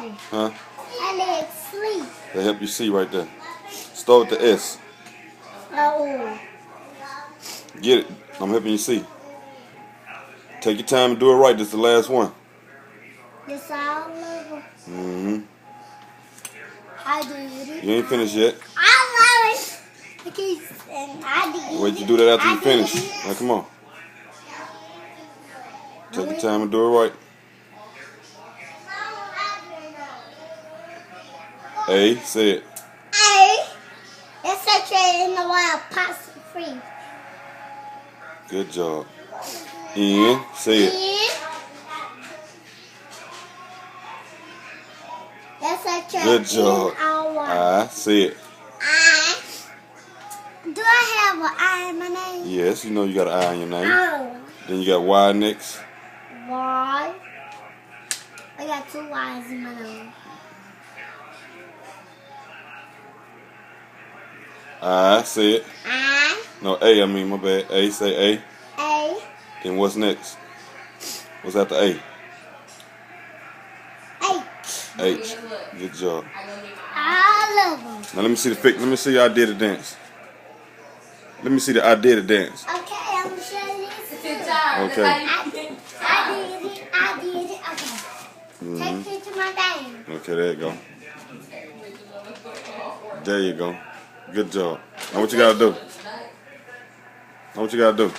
Daddy. Huh? My legs sleep. They help you see right there. Start with the S. Oh. Get it. I'm helping you see. Take your time and do it right. This is the last one. This all over. I did it. You ain't finished yet. I love it. I keep saying I did it. Wait to do that after you finish. It. Now come on. Take your time and do it right. A, say it. A. It's saturated in the wild pasta free. Good job. N, say it. Good job. I, say it. I. Do I have an I in my name? Yes, you know you got an I in your name. Oh. Then you got Y next. Y. I got 2 Y's in my name. I, say it. I. No, A, I mean, my bad. A, say A. A. Then what's next? What's after A? H. H. Good job. All of them. Now let me see the pic. Let me see your I did a dance. Let me see the I did a dance. Okay, I'm gonna show you this. Okay. I did it. Okay. Take it to my game. Okay, there you go. There you go. Good job. Now what you gotta do? Now what you gotta do?